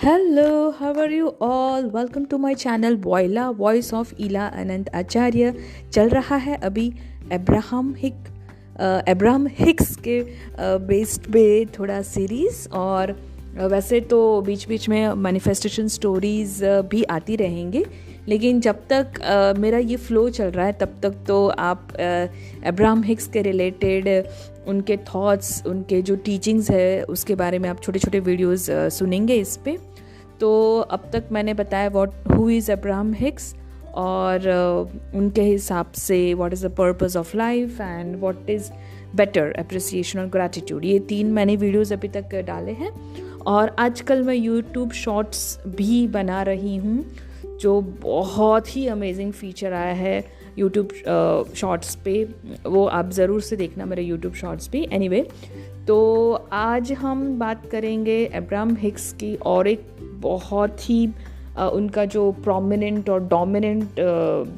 Hello, how are you all? Welcome to my channel Voila Voice of ईला अनंत आचार्य। चल रहा है अभी अब्राहम हिक्स के बेस्ड पे थोड़ा सीरीज़, और वैसे तो बीच बीच में मैनिफेस्टेशन स्टोरीज़ भी आती रहेंगे, लेकिन जब तक मेरा ये फ्लो चल रहा है तब तक तो आप अब्राहम हिक्स के रिलेटेड उनके थॉट्स, उनके जो टीचिंग्स है उसके बारे में आप छोटे छोटे वीडियोस सुनेंगे इस पे। तो अब तक मैंने बताया हु इज़ अब्राहम हिक्स, और उनके हिसाब से what is the purpose of life and what is better appreciation और ग्रैटिट्यूड। ये 3 मैंने वीडियोस अभी तक डाले हैं, और आजकल मैं यूट्यूब शॉर्ट्स भी बना रही हूँ, जो बहुत ही अमेजिंग फीचर आया है यूट्यूब शॉर्ट्स पे। वो आप ज़रूर से देखना मेरे यूट्यूब शॉर्ट्स पे। एनीवे, तो आज हम बात करेंगे अब्राहम हिक्स की, और एक बहुत ही उनका जो प्रोमिनेंट और डोमिनेंट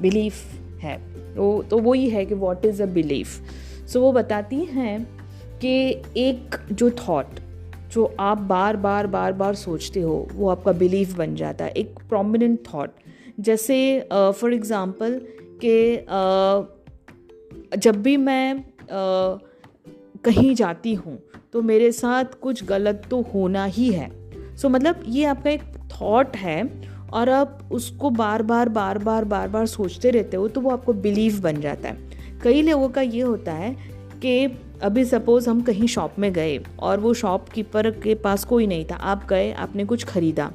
बिलीफ है तो वो ही है कि व्हाट इज़ अ बिलीफ। सो वो बताती हैं कि एक जो थॉट जो आप बार बार सोचते हो वो आपका बिलीफ बन जाता है, एक प्रोमिनेंट थॉट। जैसे फॉर एग्ज़ाम्पल कि जब भी मैं कहीं जाती हूँ तो मेरे साथ कुछ गलत तो होना ही है। सो मतलब ये आपका एक थॉट है, और आप उसको बार बार सोचते रहते हो तो वो आपको बिलीफ बन जाता है। कई लोगों का ये होता है कि अभी सपोज़ हम कहीं शॉप में गए और वो शॉपकीपर के पास कोई नहीं था, आप गए, आपने कुछ ख़रीदा,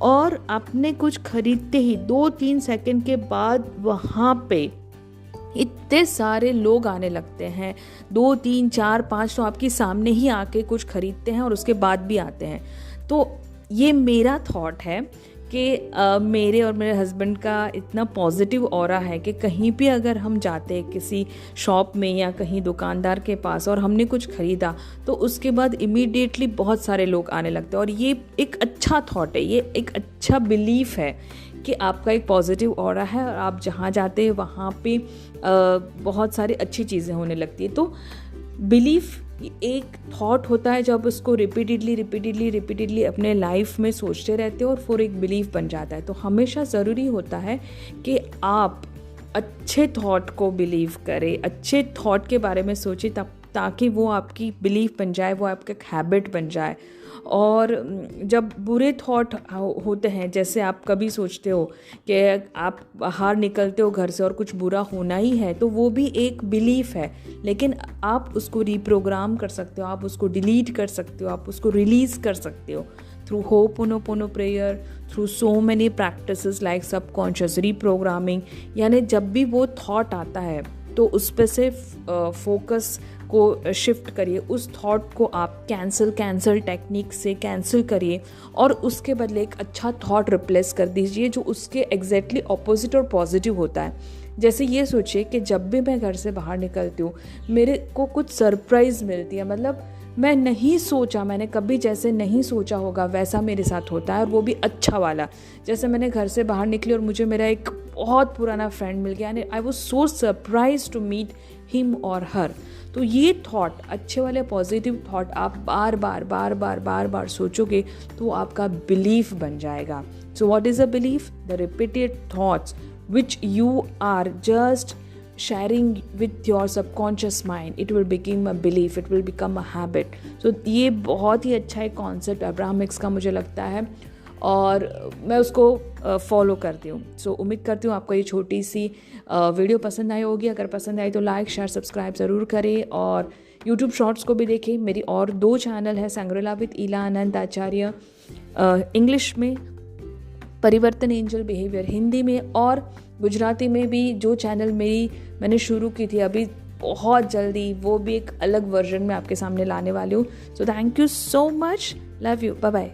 और आपने कुछ खरीदते ही 2-3 सेकंड के बाद वहाँ पे इतने सारे लोग आने लगते हैं, 2, 3, 4, 5 तो आपके सामने ही आके कुछ खरीदते हैं और उसके बाद भी आते हैं। तो ये मेरा थॉट है कि मेरे और मेरे हस्बैंड का इतना पॉजिटिव ऑरा है कि कहीं भी अगर हम जाते हैं किसी शॉप में या कहीं दुकानदार के पास और हमने कुछ ख़रीदा, तो उसके बाद इमीडिएटली बहुत सारे लोग आने लगते हैं। और ये एक अच्छा थॉट है, ये एक अच्छा बिलीफ है कि आपका एक पॉजिटिव ऑरा है, और आप जहाँ जाते हैं वहाँ पे बहुत सारी अच्छी चीज़ें होने लगती है। तो बिलीफ एक थॉट होता है, जब उसको रिपीटेडली अपने लाइफ में सोचते रहते हो और फिर एक बिलीफ बन जाता है। तो हमेशा ज़रूरी होता है कि आप अच्छे थॉट को बिलीव करें, अच्छे थॉट के बारे में सोचें, तब ताकि वो आपकी बिलीफ बन जाए, वो आपका एक हैबिट बन जाए। और जब बुरे थॉट होते हैं, जैसे आप कभी सोचते हो कि आप बाहर निकलते हो घर से और कुछ बुरा होना ही है, तो वो भी एक बिलीफ है, लेकिन आप उसको रीप्रोग्राम कर सकते हो, आप उसको डिलीट कर सकते हो, आप उसको रिलीज़ कर सकते हो through ho'oponopono prayer, through so many practices like subconscious reprogramming. यानी जब भी वो थॉट आता है तो उस पर से फोकस को शिफ्ट करिए, उस थॉट को आप कैंसिल टेक्निक से कैंसिल करिए, और उसके बदले एक अच्छा थॉट रिप्लेस कर दीजिए जो उसके एग्जैक्टली ऑपोजिट और पॉजिटिव होता है। जैसे ये सोचिए कि जब भी मैं घर से बाहर निकलती हूँ मेरे को कुछ सरप्राइज़ मिलती है, मतलब मैंने कभी जैसे नहीं सोचा होगा वैसा मेरे साथ होता है, और वो भी अच्छा वाला। जैसे मैंने घर से बाहर निकली और मुझे मेरा एक बहुत पुराना फ्रेंड मिल गया, and I was so surprise to meet him और हर। तो ये थॉट, अच्छे वाले पॉजिटिव थॉट आप बार सोचोगे तो आपका बिलीफ बन जाएगा। So what is a belief? The repeated thoughts which you are just sharing with your subconscious mind. It will become a belief, it will become a habit. So ये बहुत ही अच्छा एक कॉन्सेप्ट अब्राहम हिक्स का मुझे लगता है, और मैं उसको फॉलो करती हूँ। सो उम्मीद करती हूँ आपको ये छोटी सी वीडियो पसंद आई होगी। अगर पसंद आई तो लाइक शेयर सब्सक्राइब ज़रूर करें, और यूट्यूब शॉर्ट्स को भी देखें। मेरी और 2 चैनल है, सांग्रेला with Ila Anant Acharya English में, परिवर्तन एंजल बिहेवियर हिंदी में, और गुजराती में भी जो चैनल मैंने शुरू की थी अभी बहुत जल्दी, वो भी एक अलग वर्जन में आपके सामने लाने वाली हूँ। So thank you so much, love you, bye bye.